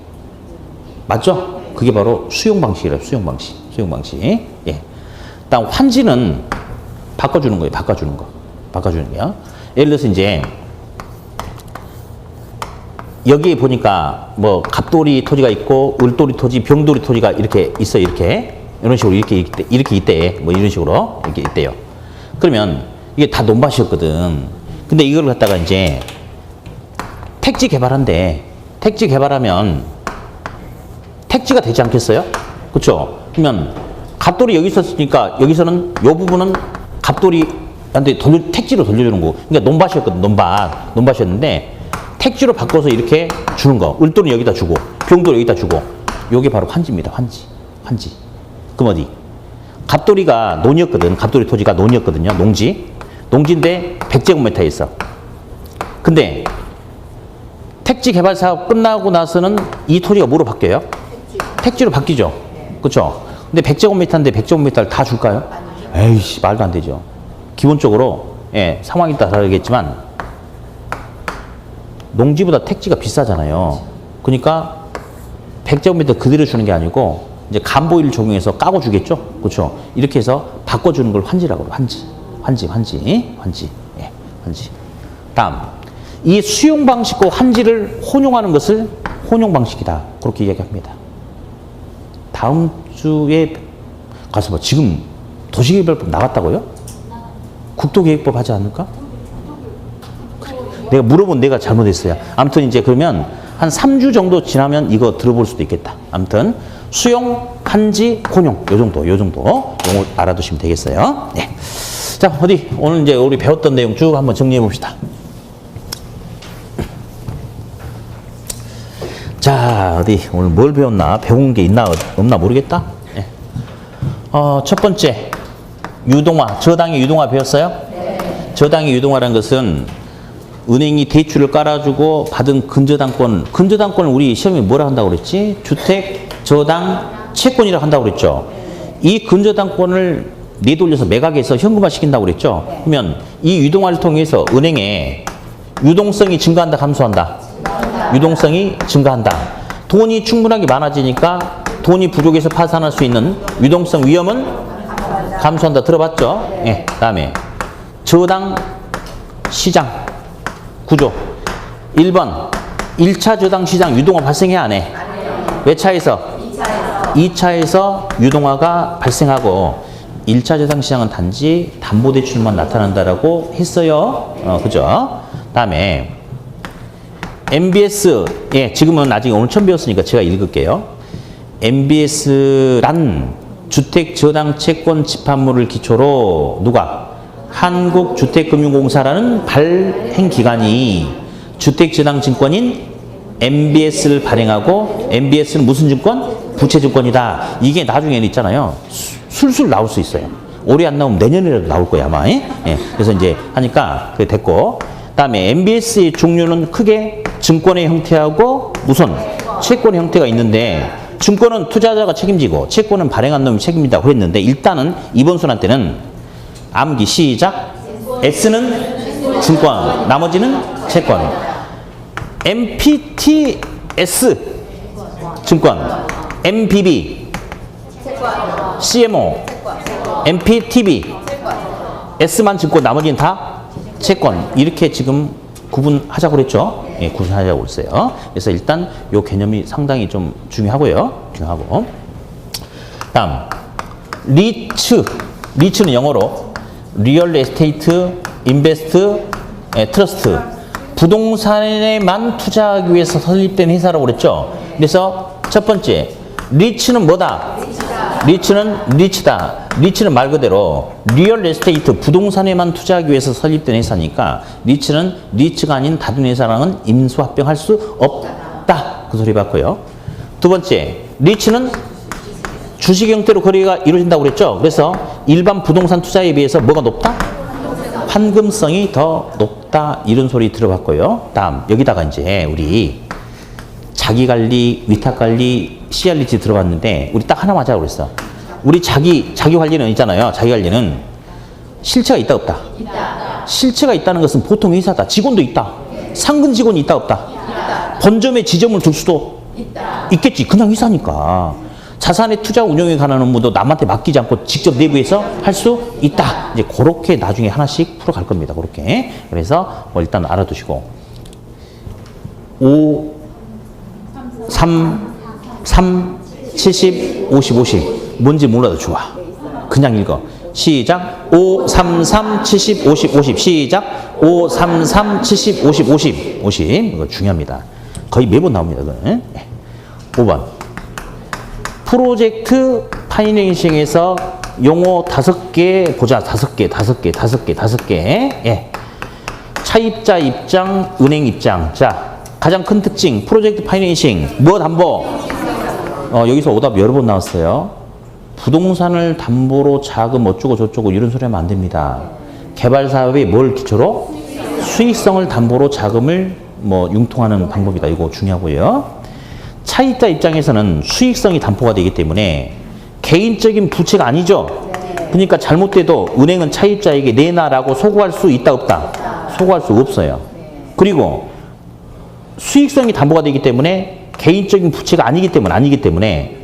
맞죠? 그게 바로 수용 방식이래요. 수용 방식. 수용 방식. 예. 다음 환지는 바꿔주는 거예요. 바꿔주는 거. 바꿔주는 거야. 예를 들어서 이제 여기에 보니까 뭐 갑돌이 토지가 있고 을돌이 토지, 병돌이 토지가 이렇게 있어. 이렇게 이런 식으로 이렇게 있대. 뭐 이런 식으로 이렇게 있대요. 그러면 이게 다 논밭이었거든. 근데 이걸 갖다가 이제 택지 개발한대. 택지 개발하면 택지가 되지 않겠어요? 그렇죠? 그러면 갑돌이 여기 있었으니까 여기서는 이 부분은 갑돌이한테 택지로 돌려주는 거. 그러니까 논밭이었거든. 논밭이었는데 택지로 바꿔서 이렇게 주는 거. 을돌은 여기다 주고 병돌은 여기다 주고. 요게 바로 환지입니다. 환지. 그럼 어디? 갑돌이가 논이었거든. 갑돌이 토지가 논이었거든요. 농지인데 100제곱미터에 있어. 근데 택지 개발 사업 끝나고 나서는 이 토지가 뭐로 바뀌어요? 택지로 바뀌죠. 그렇죠? 근데 100제곱미터인데 100제곱미터를 다 줄까요? 에이씨, 말도 안 되죠. 기본적으로 상황에 따라 다르겠지만 농지보다 택지가 비싸잖아요. 그러니까 100제곱미터 그대로 주는 게 아니고 이제 간보기를 적용해서 까고 주겠죠. 그렇죠? 이렇게 해서 바꿔주는 걸 환지라고 해요. 환지. 예, 환지. 다음, 이 수용 방식과 환지를 혼용하는 것을 혼용 방식이다. 그렇게 이야기합니다. 다음 주에 가서 봐. 지금 도시개발법 나갔다고요? 국토계획법 하지 않을까? 그래. 내가 물어본 내가 잘못했어요. 아무튼 이제 그러면 한 3주 정도 지나면 이거 들어볼 수도 있겠다. 아무튼 수용, 환지, 혼용 요 정도 요거 알아두시면 되겠어요. 네. 자, 어디 오늘 이제 우리 배웠던 내용 쭉 한번 정리해 봅시다. 자, 어디 오늘 뭘 배웠나? 배운 게 있나 없나 모르겠다. 네. 첫 번째 유동화, 저당의 유동화 배웠어요? 네. 저당의 유동화라는 것은 은행이 대출을 깔아주고 받은 근저당권을 우리 시험에 뭐라 한다고 그랬지? 주택 저당 채권이라고 한다고 그랬죠. 이 근저당권을 내돌려서 매각해서 현금화 시킨다고 그랬죠. 그러면 이 유동화를 통해서 은행의 유동성이 증가한다, 감소한다? 유동성이 증가한다. 돈이 충분하게 많아지니까 돈이 부족해서 파산할 수 있는 유동성 위험은 감소한다. 들어봤죠? 예. 그다음에 저당 시장 구조. 1번 1차 저당 시장 유동화 발생해 안 해? 몇 차에서? 2차에서 유동화가 발생하고 1차 저당 시장은 단지 담보대출만 나타난다라고 했어요. 그죠? 다음에 MBS, 지금은 아직 오늘 처음 배웠으니까 제가 읽을게요. MBS란 주택저당채권 집합물을 기초로 누가? 한국주택금융공사라는 발행기관이 주택저당증권인 MBS를 발행하고 MBS는 무슨 증권? 부채증권이다. 이게 나중에는 있잖아요. 술술 나올 수 있어요. 올해 안 나오면 내년이라도 나올 거야 아마. 그래서 이제 하니까 그게 됐고, 그다음에 MBS의 종류는 크게 증권의 형태하고 우선 채권의 형태가 있는데, 증권은 투자자가 책임지고 채권은 발행한 놈이 책임진다고 그랬는데, 일단은 이번 순환 때는 암기 시작. S는 증권, 나머지는 채권. MPTS 증권, MBB CMO, MPTB S만 증권, 나머지는 다 채권. 이렇게 지금 구분하자고 그랬죠. 구분하자고 그랬어요. 그래서 일단 이 개념이 상당히 좀 중요하고요. 다음 리츠는 영어로 리얼 에스테이트 인베스트 트러스트, 부동산에만 투자하기 위해서 설립된 회사라고 그랬죠. 그래서 첫 번째 리츠는 뭐다? 리츠는 리치다. 리츠는 말 그대로 리얼 에스테이트, 부동산에만 투자하기 위해서 설립된 회사니까 리츠는 리츠가 아닌 다른 회사랑은 임수합병할 수 없다. 그 소리 받고요. 두 번째, 리츠는 주식 형태로 거래가 이루어진다고 그랬죠. 그래서 일반 부동산 투자에 비해서 뭐가 높다? 환금성이 더 높다. 이런 소리 들어봤고요. 다음 여기다가 이제 우리 자기관리, 위탁관리, CR리치 들어봤는데 우리 딱 하나 맞자고 그랬어. 우리 자기 관리는 있잖아요. 자기 관리는 실체가 있다 없다? 있다. 실체가 있다는 것은 보통 회사다. 직원도 있다. 상근 직원이 있다 없다? 있다. 본점에 지점을 둘 수도 있다. 있겠지. 그냥 회사니까. 자산의 투자 운용에 관한 업무도 남한테 맡기지 않고 직접 내부에서 할 수 있다. 이제 그렇게 나중에 하나씩 풀어갈 겁니다. 그렇게. 그래서 뭐 일단 알아두시고 5, 3, 70, 50, 50. 뭔지 몰라도 좋아. 그냥 읽어. 시작. 5, 3, 3, 70, 50, 50. 시작. 5, 3, 3, 70, 50, 50. 50. 이거 중요합니다. 거의 매번 나옵니다. 이거는. 5번. 프로젝트 파이낸싱에서 용어 5개 보자. 5개. 예. 차입자 입장, 은행 입장. 자, 가장 큰 특징. 프로젝트 파이낸싱. 뭐 담보? 여기서 오답 여러 번 나왔어요. 부동산을 담보로 자금 어쩌고 저쩌고 이런 소리 하면 안 됩니다. 개발 사업이 뭘 기초로? 수익성을 담보로 자금을 뭐 융통하는 방법이다. 이거 중요하고요. 차입자 입장에서는 수익성이 담보가 되기 때문에 개인적인 부채가 아니죠. 그러니까 잘못돼도 은행은 차입자에게 내놔라고 소구할 수 있다 없다? 소구할 수 없어요. 그리고 수익성이 담보가 되기 때문에 개인적인 부채가 아니기 때문에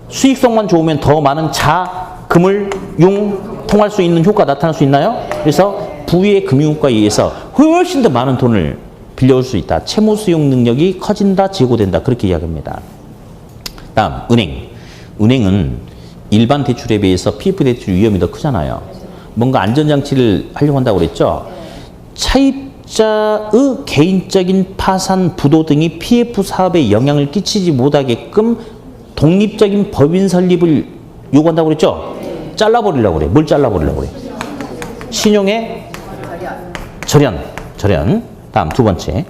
수익성만 좋으면 더 많은 자금을 융통할 수 있는 효과가 나타날 수 있나요? 그래서 부의 금융효과에 의해서 훨씬 더 많은 돈을 빌려올 수 있다. 채무 수용 능력이 커진다, 제고된다. 그렇게 이야기합니다. 다음, 은행. 은행은 일반 대출에 비해서 PF 대출 위험이 더 크잖아요. 뭔가 안전장치를 하려고 한다고 그랬죠? 차입자의 개인적인 파산, 부도 등이 PF 사업에 영향을 끼치지 못하게끔 독립적인 법인 설립을 요구한다고 그랬죠? 잘라버리려고 그래. 뭘 잘라버리려고 그래? 신용의 절연. 다음 두 번째.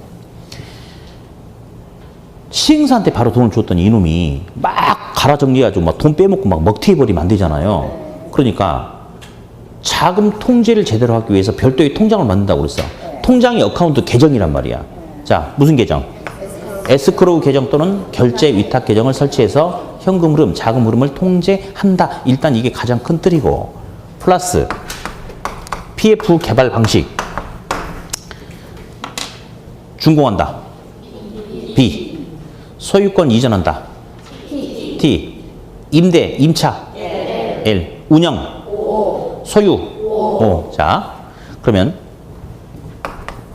시행사한테 바로 돈을 줬더니 이놈이 막 갈아 정리해가지고 막 돈 빼먹고 막 먹튀해버리면 안 되잖아요. 그러니까 자금 통제를 제대로 하기 위해서 별도의 통장을 만든다고 그랬어. 통장의 어카운트 계정이란 말이야. 자, 무슨 계정? 에스크로우 계정 또는 결제 위탁 계정을 설치해서 현금 흐름, 자금 흐름을 통제한다. 일단 이게 가장 큰 틀이고, 플러스 PF 개발 방식. 준공한다. B. 소유권 이전한다. T. 임대, 임차. L. 운영. 소유. O. 자, 그러면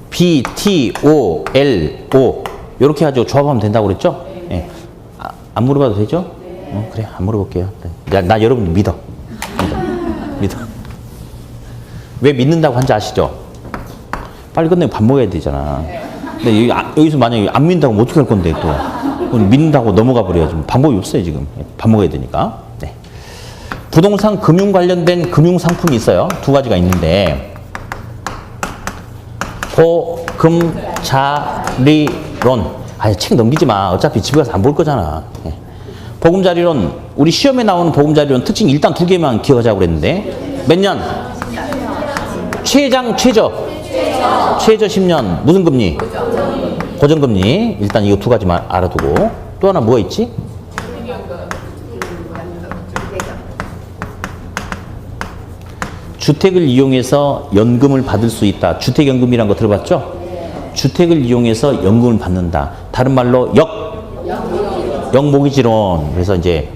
B, T, O, L, O. 이렇게 가지고 조합하면 된다고 그랬죠? 예. 안 물어봐도 되죠? 그래, 안 물어볼게요. 나 여러분 믿어. 왜 믿는다고 한지 아시죠? 빨리 끝내고 밥 먹어야 되잖아. 근데 여기서 만약에 안 믿는다고 하면 어떻게 할 건데 또. 믿는다고 넘어가 버려야지. 방법이 없어요, 지금. 밥 먹어야 되니까. 네. 부동산 금융 관련된 금융 상품이 있어요. 두 가지가 있는데, 보금자리론. 책 넘기지 마. 어차피 집에 가서 안 볼 거잖아. 네. 보금자리론, 우리 시험에 나오는 보금자리론 특징 일단 2개만 기억하자고 그랬는데, 몇 년? 최장, 최저 10년. 무슨 금리? 고정금리. 일단 이거 2가지만 알아두고. 또 하나 뭐가 있지? 주택을 이용해서 연금을 받을 수 있다. 주택연금이란 거 들어봤죠? 주택을 이용해서 연금을 받는다. 다른 말로 역모기지론. 그래서 이제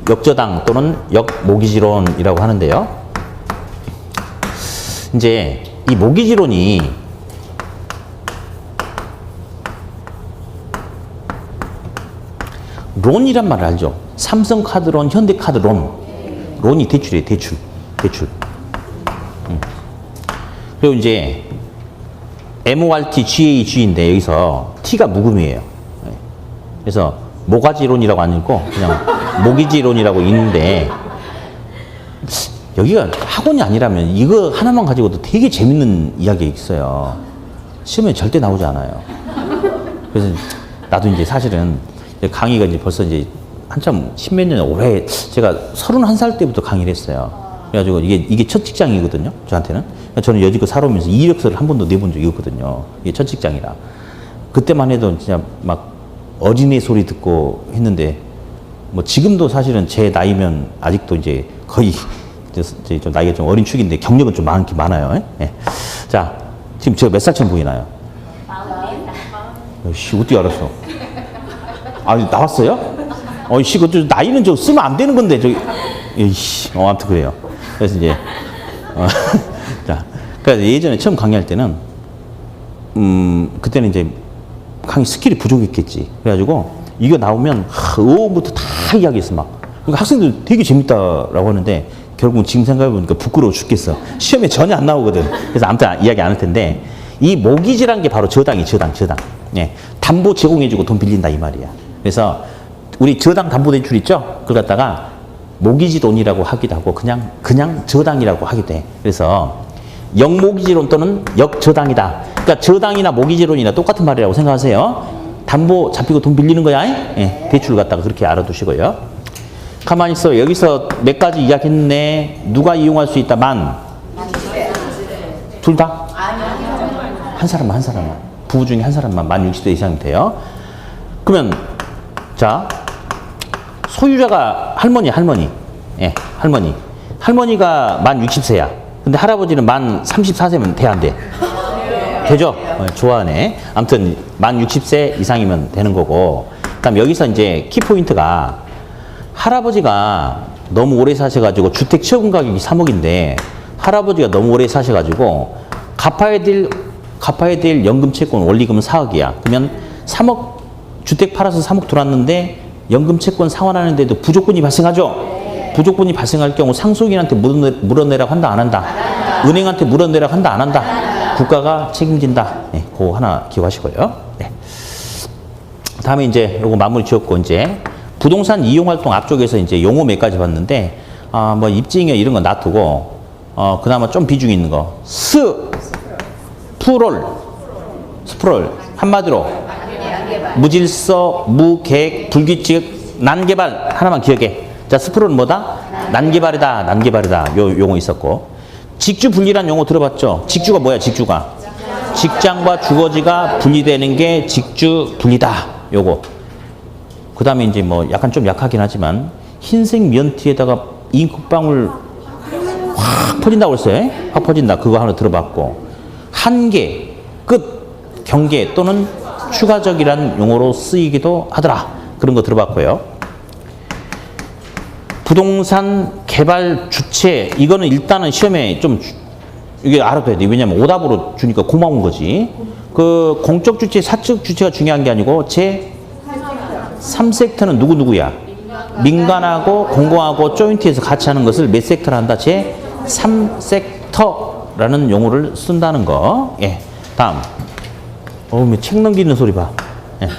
역저당 또는 역모기지론이라고 하는데요. 이제 이 모기지론이 론이란 말을 알죠? 삼성카드론, 현대카드론. 론이 대출이에요, 대출. 그리고 이제 MORT, GAG인데 여기서 T가 묵음이에요. 그래서 모가지론이라고 안 읽고 그냥 모기지론이라고 읽는데, 여기가 학원이 아니라면 이거 하나만 가지고도 되게 재밌는 이야기가 있어요. 시험에 절대 나오지 않아요. 그래서 나도 이제 사실은 강의가 이제 벌써 이제 한참 십몇 년, 올해 제가 31살 때부터 강의를 했어요. 그래가지고 이게 첫 직장이거든요, 저한테는. 저는 여지껏 살아오면서 이력서를 한 번도 내본 적이 없거든요. 이게 첫 직장이라. 그때만 해도 진짜 막 어린애 소리 듣고 했는데, 뭐 지금도 사실은 제 나이면 아직도 이제 거의 이제 좀 나이가 좀 어린 축인데 경력은 좀 많아요. 예. 자, 지금 제가 몇 살처럼 보이나요? 씨, 어떻게 알았어? 아, 나왔어요? 씨, 그것도 나이는 저 쓰면 안 되는 건데, 저기. 이씨, 아무튼 그래요. 그래서 이제, 자, 그러니까 예전에 처음 강의할 때는, 그때는 이제 강의 스킬이 부족했겠지. 그래가지고, 이거 나오면, 어부터 다 이야기했어, 막. 그러니까 학생들 되게 재밌다라고 하는데, 결국은 지금 생각해보니까 부끄러워 죽겠어. 시험에 전혀 안 나오거든. 그래서 아무튼 이야기 안 할 텐데, 이 모기지라는 게 바로 저당. 예. 담보 제공해주고 돈 빌린다, 이 말이야. 그래서, 우리 저당 담보대출 있죠? 그걸 갖다가 모기지 돈이라고 하기도 하고 그냥 저당이라고 하기도 해. 그래서 역모기지론 또는 역저당이다. 그러니까 저당이나 모기지론이나 똑같은 말이라고 생각하세요. 담보 잡히고 돈 빌리는 거야. 예, 대출을 갖다가 그렇게 알아두시고요. 가만히 있어. 여기서 몇 가지 이야기했네. 누가 이용할 수 있다? 둘 다? 한 사람만. 부부 중에 한 사람만 만 60세 이상이 돼요. 그러면 자, 소유자가 할머니. 예, 할머니. 할머니가 만 60세야. 근데 할아버지는 만 34세면 돼, 안 돼? 되죠? 좋아하네. 아무튼 만 60세 이상이면 되는 거고. 그다음 여기서 이제 키포인트가 할아버지가 너무 오래 사셔가지고 주택 취득 가격이 3억인데 할아버지가 너무 오래 사셔가지고 갚아야 될 연금 채권 원리금은 4억이야. 그러면 3억 주택 팔아서 3억 들어왔는데 연금 채권 상환하는데도 부족분이 발생하죠. 부족분이 발생할 경우 상속인한테 물어내라고 한다, 안 한다? 은행한테 물어내라고 한다, 안 한다? 국가가 책임진다. 네, 그거 하나 기억하시고요. 네. 다음에 이제 요거 마무리 지었고 이제 부동산 이용 활동 앞쪽에서 이제 용어 몇 가지 봤는데 뭐 입지잉여 이런 거 놔두고 그나마 좀 비중 있는 거 스프롤 한마디로 무질서, 무계획, 불규칙, 난개발 하나만 기억해. 자, 스프롤은 뭐다? 난개발이다. 요 용어 있었고. 직주 분리란 용어 들어봤죠? 직주가 뭐야, 직주가? 직장과 주거지가 분리되는 게 직주 분리다. 요거. 그 다음에 이제 뭐 약간 좀 약하긴 하지만 흰색 면티에다가 잉크방울 확 퍼진다고 그랬어요. 확 퍼진다. 그거 하나 들어봤고. 한계, 끝, 경계 또는 추가적이라는 용어로 쓰이기도 하더라. 그런 거 들어봤고요. 부동산 개발 주체, 이거는 일단은 시험에 좀 이게 알아둬야 돼. 왜냐면 오답으로 주니까 고마운 거지. 그 공적 주체, 사적 주체가 중요한 게 아니고 제 3섹터는 누구야? 민간하고 공공하고 조인트에서 같이 하는 것을 몇 섹터를 한다? 제 3섹터라는 용어를 쓴다는 거. 예. 다음. 책 넘기는 소리 봐. 예.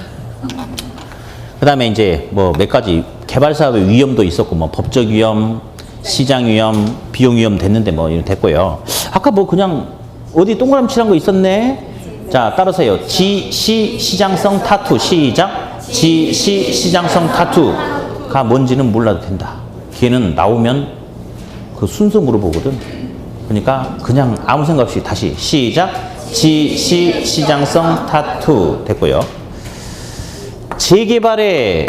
그 다음에 이제 뭐 몇 가지 개발 사업의 위험도 있었고, 뭐 법적 위험, 시장 위험, 비용 위험 됐는데 뭐 이런 됐고요. 아까 뭐 그냥 어디 동그라미 칠한 거 있었네? 자, 따라서요. 시장성 타투. 시작. 시장성 타투가 뭔지는 몰라도 된다. 걔는 나오면 그 순서 물어보거든. 그러니까 그냥 아무 생각 없이 다시 시작. 시장성 타투 됐고요. 재개발의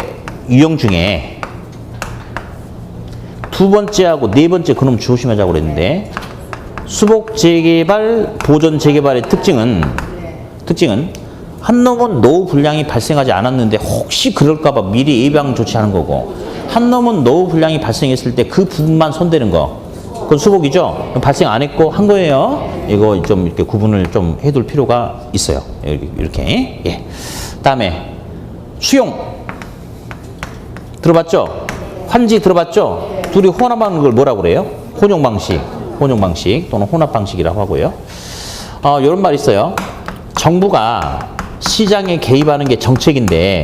유형 중에 두 번째하고 네 번째 그놈 조심하자고 그랬는데 수복 재개발, 보존 재개발의 특징은 한 놈은 노후 불량이 발생하지 않았는데 혹시 그럴까봐 미리 예방 조치하는 거고 한 놈은 노후 불량이 발생했을 때 그 부분만 손대는 거. 그건 수복이죠. 발생 안 했고 한 거예요. 이거 좀 이렇게 구분을 좀 해둘 필요가 있어요. 이렇게. 예. 다음에 수용 들어봤죠? 환지 들어봤죠? 둘이 혼합하는 걸 뭐라고 그래요? 혼용 방식 또는 혼합 방식이라고 하고요. 이런 말 있어요. 정부가 시장에 개입하는 게 정책인데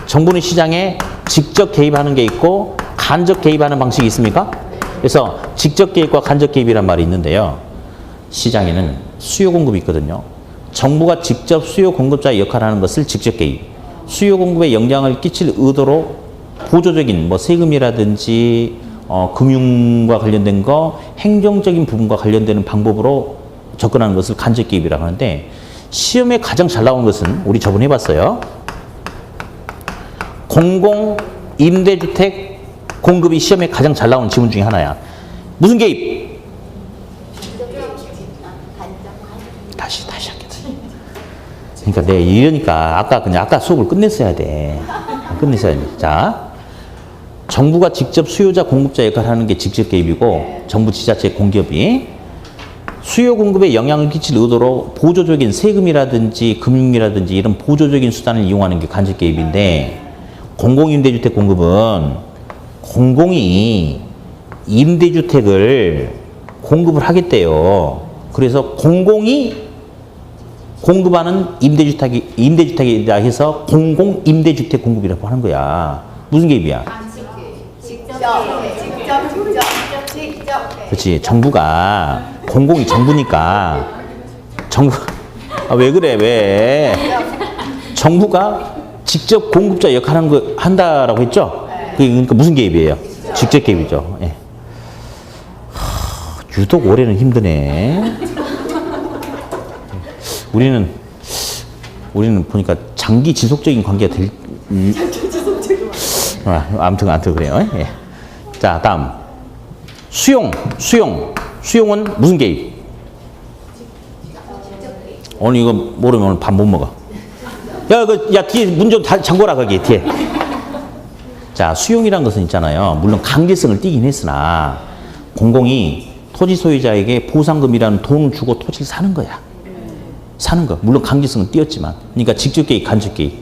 정부는 시장에 직접 개입하는 게 있고 간접 개입하는 방식이 있습니까? 그래서 직접 개입과 간접 개입이란 말이 있는데요. 시장에는 수요 공급이 있거든요. 정부가 직접 수요 공급자의 역할을 하는 것을 직접 개입. 수요 공급에 영향을 끼칠 의도로 보조적인 뭐 세금이라든지 금융과 관련된 거, 행정적인 부분과 관련되는 방법으로 접근하는 것을 간접 개입이라고 하는데 시험에 가장 잘 나온 것은 우리 저번에 해봤어요. 공공 임대주택 공급이 시험에 가장 잘 나오는 지문 중에 하나야. 무슨 개입? 다시 하겠다. 그러니까 이러니까 아까 수업을 끝냈어야 돼. 끝내셔야 됩니다. 자, 정부가 직접 수요자 공급자 역할을 하는 게 직접 개입이고 정부 지자체 공기업이 수요 공급에 영향을 끼칠 의도로 보조적인 세금이라든지 금융이라든지 이런 보조적인 수단을 이용하는 게 간접 개입인데 공공임대주택 공급은 공공이 임대주택을 공급을 하겠대요. 그래서 공공이 공급하는 임대주택이다 해서 공공임대주택 공급이라고 하는 거야. 무슨 개입이야? 직접. 그렇지. 정부가 공공이 정부니까 정부 왜 그래 왜? 정부가 직접 공급자 역할하는 거 한다라고 했죠? 그러니까 무슨 개입이에요? 직접 개입이죠. 예. 유독 올해는 힘드네. 우리는 보니까 장기 지속적인 관계가 될. 아무튼 그래요. 예. 자, 다음 수용은 무슨 개입? 오늘 이거 모르면 오늘 밥 못 먹어. 야 뒤에 문 좀 잠궈라 거기 뒤에. 자, 수용이란 것은 있잖아요. 물론 강제성을 띠긴 했으나 공공이 토지 소유자에게 보상금이라는 돈을 주고 토지를 사는 거야. 사는 거. 물론 강제성은 띄었지만. 그러니까 직접 개입, 간접 개입.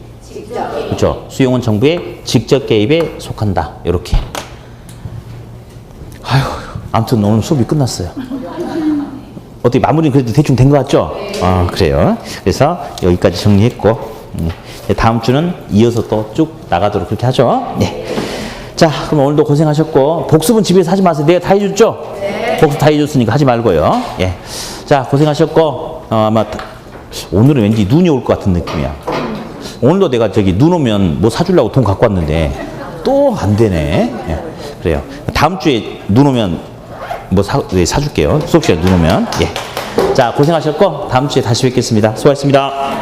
그렇죠. 수용은 정부의 직접 개입에 속한다. 이렇게. 아휴, 아무튼 오늘 수업이 끝났어요. 어떻게 마무리는 그래도 대충 된 것 같죠? 아, 그래요. 그래서 여기까지 정리했고 다음 주는 이어서 또 쭉 나가도록 그렇게 하죠. 네. 자, 그럼 오늘도 고생하셨고 복습은 집에서 하지 마세요. 내가 다 해줬죠? 네. 복습 다 해줬으니까 하지 말고요. 예. 자, 고생하셨고 아마 오늘은 왠지 눈이 올 것 같은 느낌이야. 오늘도 내가 눈 오면 뭐 사주려고 돈 갖고 왔는데 또 안 되네. 예. 그래요. 다음 주에 눈 오면 뭐 사줄게요. 수업 시간에 눈 오면. 예. 자, 고생하셨고 다음 주에 다시 뵙겠습니다. 수고하셨습니다.